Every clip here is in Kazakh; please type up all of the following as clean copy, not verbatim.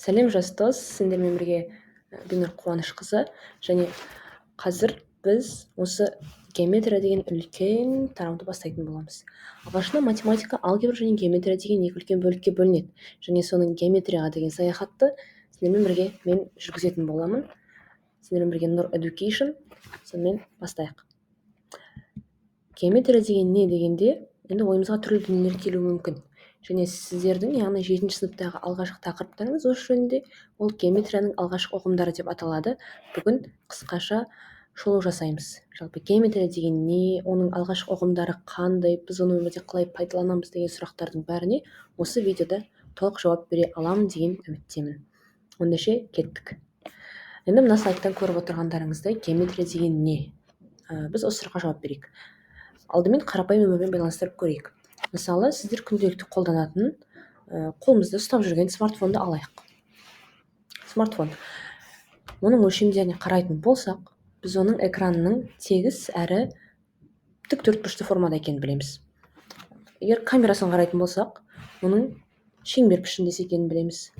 Сәлем жас дос, сендермен бірге Бинур Қуанышқызы, және қазір біз осы геометрия деген үлкен тарауда бастайтын боламыз. Алғашында математика, алгебра және геометрия деген екі үлкен бөлікке бөлінеді, және соның геометрияға деген саяхатты сендермен бірге мен жүргізетін боламын. Сендермен бірге Нұр Education, сонымен бастайық. Геометрия деген не дегенде, енді ойымызға түрлі дүниелер келуі мүмкін. Және сіздердің, яғни 7-ші сыныптағы алғашқы тақырыптарыңыз осы жөнінде, ол геометрияның алғашқы ұғымдары деп аталады. Бүгін қысқаша шолу жасаймыз. Жалпы геометрия деген не, оның алғашқы ұғымдары қандай, біз оны өмірде қалай пайдаланамыз деген сұрақтардың бәріне осы видеода толық жауап бере аламын деген үміттемін. Ондайша кеттік. Енді мына слайдтан көріп отырғандарыңыздай, геометрия деген не? Біз осы сұраққа жауап берейік. Алдымен қарапайым өмірмен байланыстырып көрейік. Мысалы, сіздер күнделікті қолданатын қолымызда ұстап жүрген смартфонды алайық. Смартфон. Оның өлшемдеріне қарайтын болсақ, біз оның экранының тегіс әрі тік төртбұрышты формада екенін білеміз. Егер камерасын қарайтын болсақ, оның шеңбер пішіндес екенін білеміз.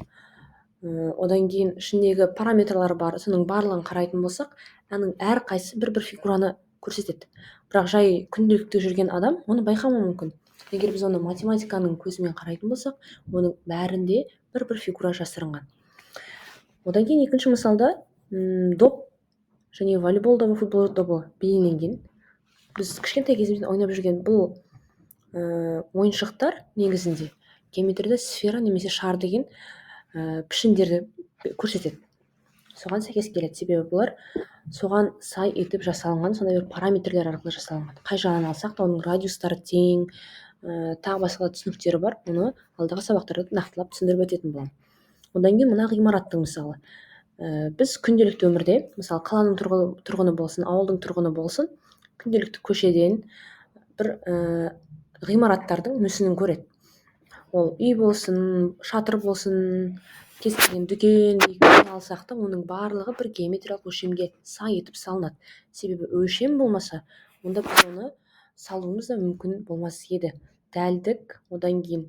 Одан кейін ішіндегі параметрлары бар, соның барлығын қарайтын болсақ, оның әрқайсысы бір фигураны көрсетеді. Бірақ жай күнделікті жүрген адам оны байқамауы мүмкін. Егер біз оны математиканың көзімен қарайтын болсақ, оның бәрінде бір фигура жасырынған. Одан кейін екінші мысалда доп және волейбол добы, футбол добы бейнеленген. Біз кішкентай кезімізден ойнап жүрген бұл ойыншықтар негізінде геометрияда сфера немесе шар деген пішіндерді көрсетеді. Соған сәйкес келеді, себебі бұлар соған сай етіп жасалынған, сондай бір параметрлер арқылы жасалынған. Қай жағынан алсақ та оның радиустары тең, тағы басқа түсініктері бар. Оны алдағы сабақтарда нақтылап түсіндіріп өтетін боламын. Одан кейін мына ғимараттың мысалы. Біз күнделікті өмірде, мысалы қаланың тұрғыны болсын, ауылдың тұрғыны болсын, күнделікті көшеден бір ғимараттардың мүсінін көреді. Ол үй болсын, шатыр болсын, кез келген дүкен алсақ та, оның барлығы бір геометриялық өлшемге сай етіп салынады. Себебі өлшем болмаса, онда біз оны салуымыз да мүмкін болмас еді. Дәлдік, одан кейін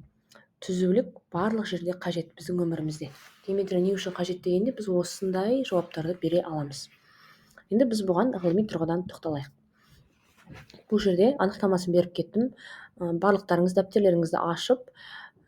түзулік барлық жерде қажет біздің өмірімізде. Геометрия не үшін қажет дегенде біз осындай жауаптарды бере аламыз. Енді біз бұған ғылыми тұрғыдан тоқталайық. Бұл жерде анықтамасын беріп кеттім. Барлықтарыңыз дәптерлеріңізді ашып,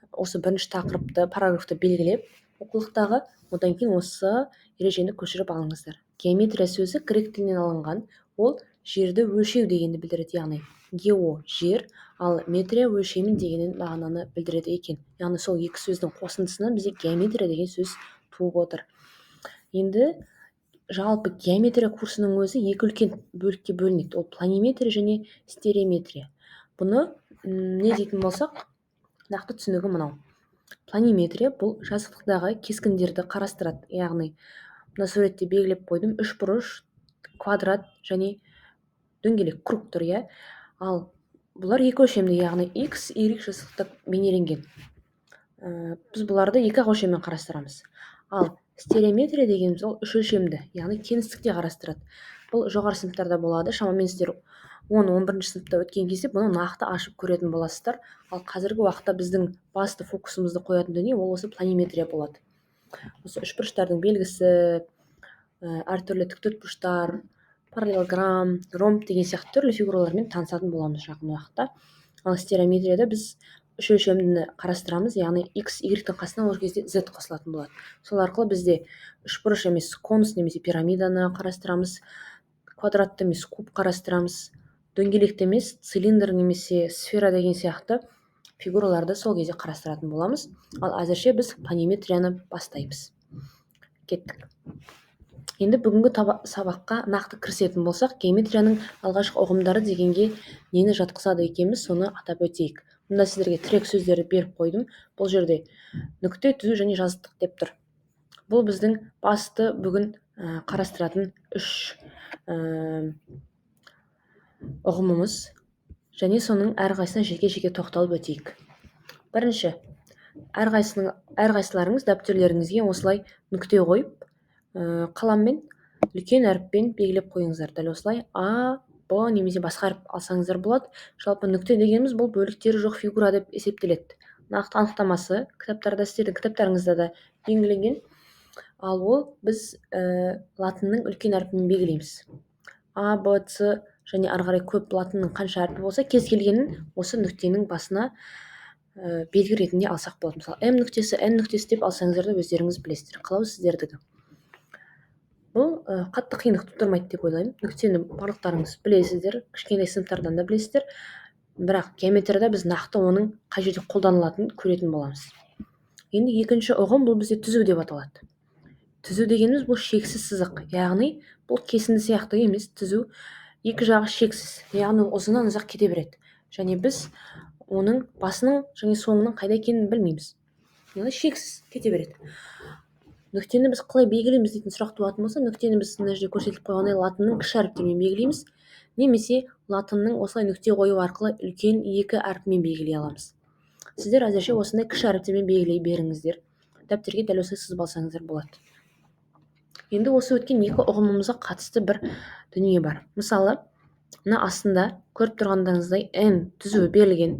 осы бірінші тақырыпты, параграфты белгілеп, оқулықтағы, одан кейін осы ережені көшіріп алыңыздар. Геометрия сөзі грек тілінен алынған, ол жерді өлшеу дегенді білдіреді, яғни гео жер, ал метрия өлшемін дегенін мағынаны білдіреді екен. Яғни сол екі сөздің қосындысынан бізде геометрия деген сөз туып отыр. Енді жалпы геометрия курсының өзі екі үлкен бөлікке бөлінеді. Ол планиметрия және стереометрия. Бұны не дейтін болсақ, нақты түсінігі мынау. Планиметрия бұл жазықтықтағы кескіндерді қарастырады. Яғни мына суретте белгілеп қойдым, үшбұрыш, квадрат және дөңгелек, круг тұр, иә. Ал бұлар екі өлшемді, яғни x, y жазықтықта бейнеленген. Біз бұларды екі өлшеммен қарастырамыз. Ал стереометрия дегеніміз ол үш өлшемді, яғни кеңістікте қарастырады. Бұл жоғары сыныптарда болады. Шамамен сіздер 10-11 сыныпта өткен кезде бұны нақты ашып көретін боласыздар. Ал қазіргі уақытта біздің басты фокусымызды қоятын дүние ол осы планиметрия болады. Осы үшбұрыштардың белгісі, әртүрлі тіктөртбұрыштар, параллелограмм, ромб деген сияқты түрлі фигуралармен танысатын боламыз жақын уақытта. Ал стереометрияда біз үш өлшемді қарастырамыз, яғни x, y-тің қасына ол кезде z қосылатын болады. Сол арқылы бізде үшбұрыш емес конус немесе пирамиданы қарастырамыз, квадратты емес куб қарастырамыз, дөңгелекті емес цилиндр немесе сфера деген сияқты фигураларды сол кезде қарастыратын боламыз. Ал әзірше біз планиметрияны бастаймыз. Кеттік. Енді бүгінгі сабаққа нақты кірісетін болсақ, геометрияның алғашқы ұғымдары дегенге нені жатқызады екенбіз, соны атап өтейік. Мұнда сіздерге тірек сөздерді беріп қойдым. Бұл жерде нүкте, түзу және жазықтық деп тұр. Бұл біздің басты бүгін қарастыратын үш ұғымымыз, және соның әрқайсына жеке-жеке тоқталып өтейік. Бірінші, әрқайсыларыңыз дәптерлеріңізге осылай нүкте қойып, қаламмен үлкен әріппен белгілеп қойыңыздар. Дәл осылай А, Б немесе басқа әріп алсаңыздар болады. Жалпы нүкте дегеніміз бұл бөліктері жоқ фигура деп есептеледі. Нақты анықтамасы кітаптарда, сіздердің кітаптарыңызда да белгіленген. ал ол біз латынның үлкен әрпімен белгілейміз. А, Б, С және ары қарай көп латынның қанша әрпі болса, кез келгенін осы нүктенің басына белгі ретінде алсақ болады. Мысалы, М нүктесі, N нүктесі деп алсаңыздар да өздеріңіз білесіздер. Қалау сіздердікі. Бұл қатты қиындық тудырмайды деп ойлаймын. Нүктені барлықтарыңыз білесіздер, кішкентай сыныптардан да білесіздер. Бірақ геометрияда біз нақты оның қай жерде қолданылатынын көретін боламыз. Енді екінші ұғым бұл бізде түзу деп аталады. Түзу дегеніміз бұл шексіз сызық, яғни бұл кесінді сияқты емес, түзу екі жағы шексіз, яғни ұзынан ұзақ кете береді. Және біз оның басының және соңының қайда екенін білмейміз. Яғни шексіз кете береді. Нүктені біз қалай белгілейміз дейтін сұрақ туатын болса, нүктені біз мына жерде көрсетіліп қойғандай латынның кіші әріптерімен белгілейміз, немесе латынның осылай нүкте қою арқылы үлкен екі әрпімен белгілей аламыз. Сіздер әзірше осындай кіші әріптермен белгілей беріңіздер. Дәптерге дәл осылай сызып алсаңыздар болады. Енді осы өткен екі ұғымымызға қатысты бір дүние бар. Мысалы, мына астында көріп тұрғандарыңыздай N түзуі берілген,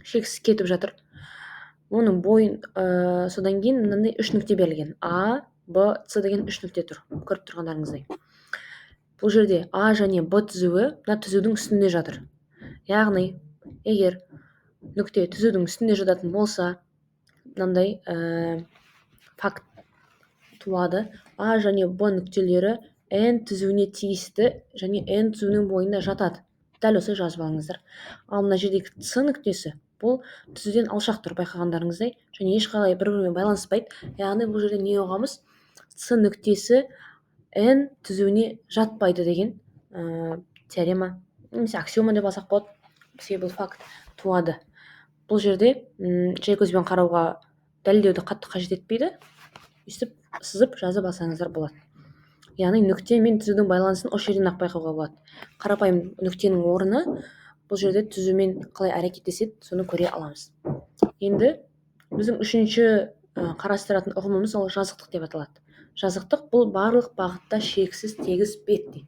шексіз кетіп жатыр. Оның бойын содан кейін мынандай үш нүкте берілген. А, Б, С деген үш нүкте тұр. Көріп тұрғандарыңыздай. Бұл жерде А және Б түзуі мына түзудің үстінде жатыр. Яғни, егер нүкте түзудің үстінде жататын болса, мынандай факт туады. А және Б нүктелері N түзуіне тиісті және N түзуінің бойында жатады. Дәл осы жазып алыңыздар. Ал мына жердегі С нүктесі бұл түзуден алшақ тұр, байқағандарыңыздай, және ешқалай бір-бірімен байланыспайды. Яғни бұл жерде не ұғамыз? С нүктесі N түзуіне жатпайды деген теорема, немесе аксиома деп алсақ болады. Бізге бұл факт туады. Бұл жерде жай көзбен қарауға дәлелдеуді қатты қажет етпейді. Өйстіп сызып жазып алсаңыздар болады. Яғни нүкте мен түзудің байланысын осы жерден ақ байқауға болады. Қарапайым нүктенің орны бұл жерде түзумен қалай әрекеттеседі, соны көре аламыз. Енді біздің үшінші қарастыратын ұғымымыз ол жазықтық деп аталады. Жазықтық бұл барлық бағытта шексіз тегіс бет дейді.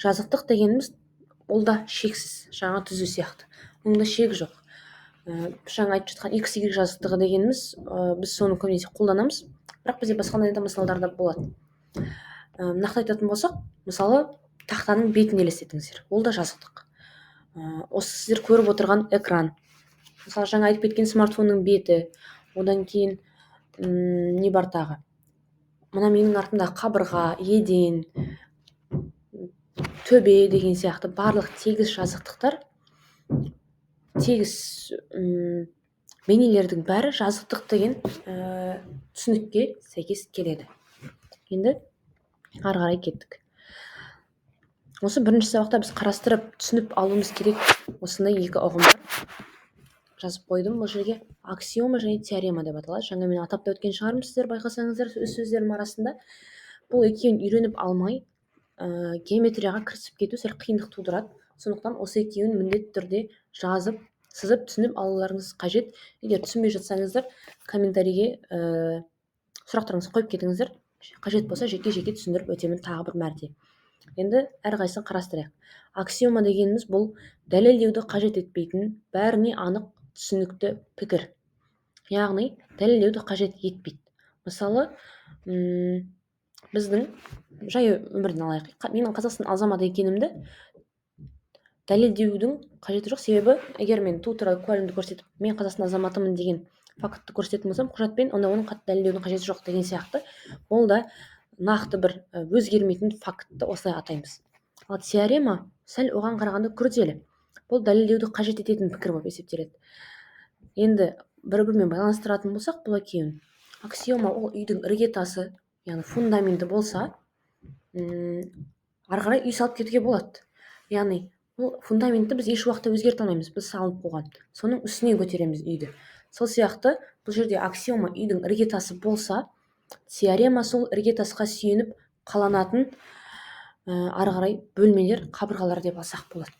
Жазықтық дегеніміз ол да шексіз, жаңа түзу сияқты. Онда шек жоқ. Жаңа айтып жатқан x, y жазықтығы дегеніміз, біз соны көбінесе қолданамыз, бірақ бізде басқа да мысалдар да болады. Нақты айтатын болсақ, мысалы, тақтаның бетін елестетіңіздер. Ол да жазықтық. Осы сіздер көріп отырған экран. Мысалы, жаңа айтып кеткен смартфонның беті, одан кейін не бар тағы? Мына менің артымдағы қабырға, еден, төбе деген сияқты барлық тегіс жазықтықтар, тегіс бейнелердің бәрі жазықтық деген түсінікке сәйкес келеді. Енді ары қарай кеттік. Осы бірінші сабақта біз қарастырып түсініп алуымыз керек осындай екі ұғым бар. Жазып қойдым бұл жерге. Аксиома және теорема деп аталады. Жаңа мен атап та өткен шығармын, сіздер байқасаңыздар өз сөздерім арасында. Бұл екеуін үйреніп алмай геометрияға кірісіп кету сәл қиындық тудырады. Сондықтан осы екеуін міндетті түрде жазып, сызып түсініп алуларыңыз қажет. Егер түсінбей жатсаңыздар, комментарийге сұрақтарыңызды қойып кетіңіздер. Қажет болса жеке-жеке түсіндіріп өтемін тағы бір мәрте. Енді әрқайсысын қарастырайық. Аксиома дегеніміз бұл дәлелдеуді қажет етпейтін, бәріне анық түсінікті пікір. Яғни дәлелдеуді қажет етпейді. Мысалы, біздің жай өмірден алайық. Менің Қазақстан азаматы екенімді дәлелдеудің қажеті жоқ. Себебі, егер мен туу туралы куәлігімді көрсетіп, мен Қазақстан азаматымын деген фактты көрсететін болсам, құжатпен, онда оның қатты дәлелдеудің қажеті жоқ деген сияқты. Ол да нақты бір өзгермейтін фактты осылай атаймыз. Ал теорема сәл оған қарағанда күрделі. Бұл дәлелдеуді қажет ететін пікір болып есептеледі. Енді бір-бірімен байланыстыратын болсақ, бұл екеуін. Аксиома ол үйдің іргетасы, яғни фундаменті болса, ары қарай үй салып кетуге болады. Яғни бұл фундаментті біз еш уақытта өзгерте алмаймыз, біз салып қойған. Соның үстіне көтереміз үйді. Сол сияқты бұл жерде аксиома үйдің іргетасы болса, теорема сол іргетасқа сүйеніп қаланатын ары қарай бөлмелер, қабырғалар деп алсақ болады.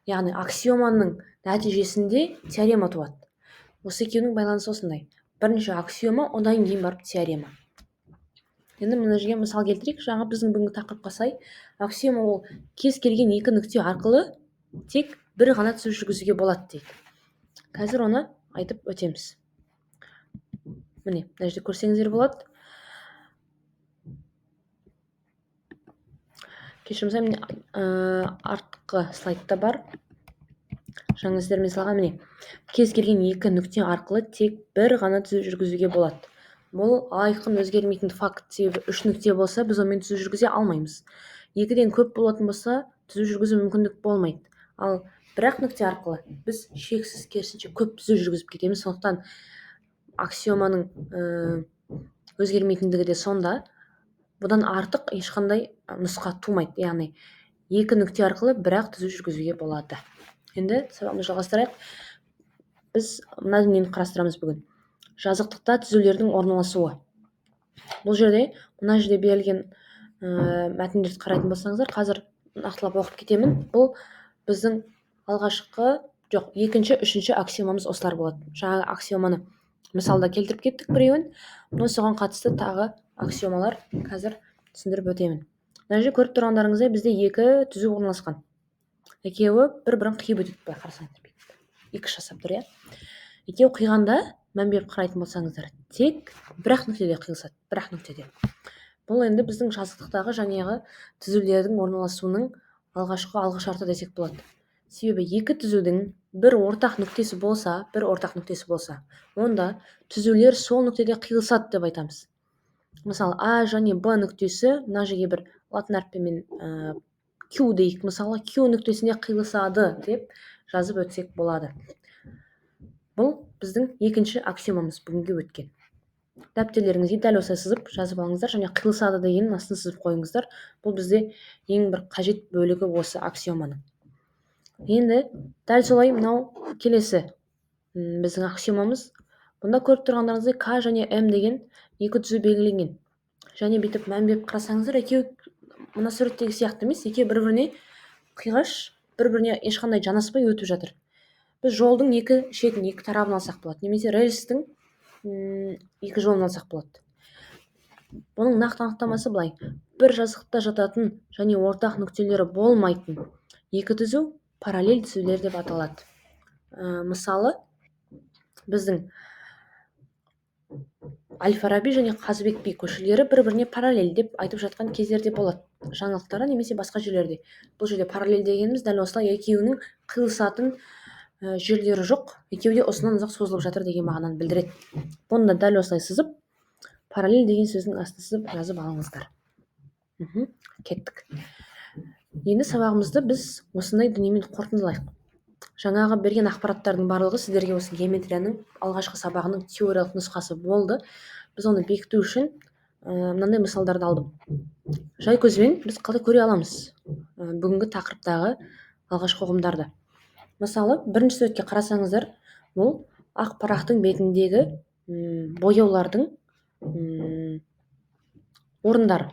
Яғни аксиоманың нәтижесінде теорема туады. Осы екеуінің байланысы осындай. Бірінші аксиома, одан кейін барып теорема. Енді мына жерге мысал келтірейік. Жаңа біздің бүгінгі тақырыпқа сай, аксиома ол кез келген екі нүкте арқылы тек бір ғана түзу жүргізуге болады дейді. Қазір оны айтып өтеміз. Міне, мына жерде көрсеңіздер болады. кешірім сұраймын, артқы слайдта бар. Жаңа сіздермен салған міне кез келген екі нүкте арқылы тек бір ғана түзу жүргізуге болады. Бұл айқын өзгермейтін факт, себебі үш нүкте болса біз онымен түзу жүргізе алмаймыз. Екіден көп болатын болса түзу жүргізу мүмкіндік болмайды. Ал бір-ақ нүкте арқылы біз шексіз керісінше көп түзу жүргізіп кетеміз. Сондықтан аксиоманың өзгермейтіндігі де сонда. Бұдан артық ешқандай нұсқа тумайды. Яғни екі нүкте арқылы бір-ақ түзу жүргізуге болады. Енді сабағымызды жалғастырайық. Біз мына дүниені қарастырамыз бүгін. Жазықтықта түзулердің орналасуы. Бұл жерде мына жерде берілген мәтіндерді қарайтын болсаңыздар, қазір нақтылап оқып кетемін. Бұл біздің екінші, үшінші аксиомамыз осылар болады. Жаңағы аксиоманы мысалда келтіріп кеттік біреуін. Соған қатысты тағы аксиомалар қазір түсіндіріп өтемін. Мына жерде көріп тұрғандарыңыздай бізде екі түзу орналасқан. Екеуі бір-бірін қиып өтеді, қарасаңыздар. Екі жасап тұр, иә. Екеуі қиғанда мән беріп қарайтын болсаңыздар, тек бір-ақ нүктеде қиылысады, бір-ақ нүктеде. Бұл енді біздің жазықтықтағы жаңағы түзулердің орналасуының алғы шарты десек болады. Себебі екі түзудің бір ортақ нүктесі болса, онда түзулер сол нүктеде қиылысады деп айтамыз. Мысалы, А және Б нүктесі мына жерге бір латын әріпімен Q дейік. Мысалы, Q нүктесіне қиылысады деп жазып өтсек болады. Бұл біздің екінші аксиомамыз бүгінгі өткен. Дәптерлеріңізге дәл осылай сызып жазып алыңыздар, және қиылысады дегеннің астын сызып қойыңыздар. Бұл бізде ең бір қажет бөлігі осы аксиоманың. Енді дәл солай мынау келесі біздің аксиомамыз. Бұнда көріп тұрғандарыңыздай К және М деген екі түзу белгіленген. Және бүйтіп мән беріп қарасаңыздар, екеуі мына суреттегі сияқты емес, екеуі бір-біріне қиғаш, бір-біріне ешқандай жанаспай өтіп жатыр. Біз жолдың екі шетін, екі тарабын алсақ болады, немесе рельстің екі жолын алсақ болады. Бұның нақты анықтамасы былай: бір жазықтықта жататын және ортақ нүктелері болмайтын екі түзу параллель түзулер деп аталады. Мысалы, біздің Әл-Фараби және Қазыбек би көшелері бір-біріне параллель деп айтып жатқан кездерде болады, жаңалықтары немесе басқа жерлерде. Бұл жерде параллель дегеніміз дәл осылай екеуінің қиылысатын жерлері жоқ, екеуі де ұзынан ұзақ созылып жатыр деген мағынаны білдіреді. Бұны да дәл осылай сызып, параллель деген сөздің астына сызып жазып алыңыздар. Кеттік. Енді сабағымызды біз осындай дүниемен қорытындылайық. Жаңағы берген ақпараттардың барлығы сіздерге осы геометрияның алғашқы сабағының теориялық нұсқасы болды. Біз оны бекіту үшін мынандай мысалдарды алдым. Жай көзбен біз қалай көре аламыз бүгінгі тақырыптағы алғашқы ұғымдарды. Мысалы, бірінші суретке қарасаңыздар, бұл ақ парақтың бетіндегі бояулардың орындары.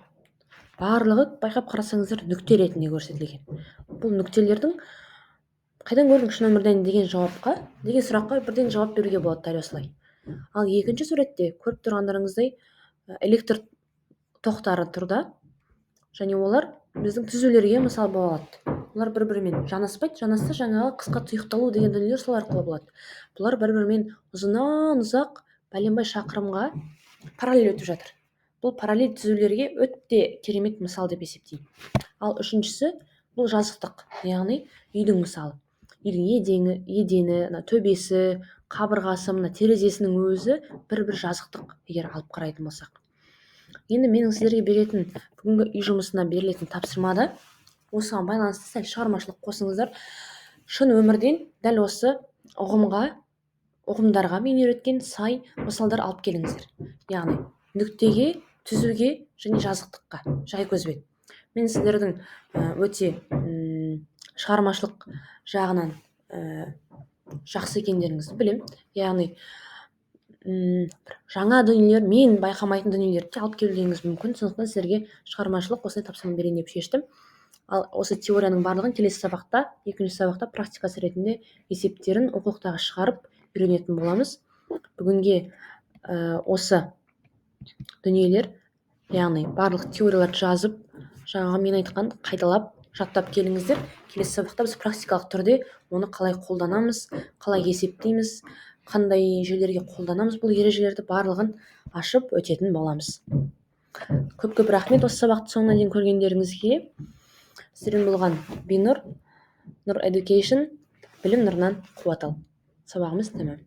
Барлығы байқап қарасаңыздар нүкте ретінде көрсетілген. Бұл нүктелердің қайдан көрдің шын өмірден деген сұраққа бірден жауап беруге болады дәл осылай. Ал екінші суретте көріп тұрғандарыңыздай электр тоқтары тұрда, және олар біздің түзулерге мысал болады. Олар бір-бірімен жанаспайды, жанасса жаңағы қысқа тұйықталу деген дүниелер сол арқылы болады. Бұлар бір-бірімен ұзынан ұзақ бәленбай шақырымға параллель өтіп жатыр. Бұл параллель түзулерге өте керемет мысал деп есептеймін. Ал үшіншісі бұл жазықтық, яғни үйдің мысалы. Үйдің едені, төбесі, қабырғасы, мына терезесінің өзі бір-бір жазықтық егер алып қарайтын болсақ. Енді менің сіздерге беретін бүгінгі үй жұмысына берілетін тапсырмада осыған байланысты сәл шығармашылық қосыңыздар. Шын өмірден дәл осы ұғымдарға мен үйреткен сай мысалдар алып келіңіздер. Яғни нүктеге, түзуге және жазықтыққа жай көзбен. Мен сіздердің өте шығармашылық жағынан жақсы екендеріңізді білем. Яғни жаңа дүниелер, мен байқамайтын дүниелерді алып келуіңіз мүмкін. Сондықтан сіздерге шығармашылық осылай тапсырма берейін деп шештім. Ал осы теорияның барлығын келесі сабақта, екінші сабақта практикасы ретінде есептерін оқулықтағы шығарып үйренетін боламыз. Бүгінге осы дүниелер, яғни барлық теорияларды жазып, жаңағы мен айтқан қайталап, жаттап келіңіздер. Келесі сабақта біз практикалық түрде оны қалай қолданамыз, қалай есептейміз, қандай жерлерге қолданамыз, бұл ережелерді барлығын ашып өтетін боламыз. Көп рахмет осы сабақты соңына дейін көргендеріңізге. Сіздермен болған Бинур, Нур Education, білім нұрынан қуат ал. Сабағымыз тәмам.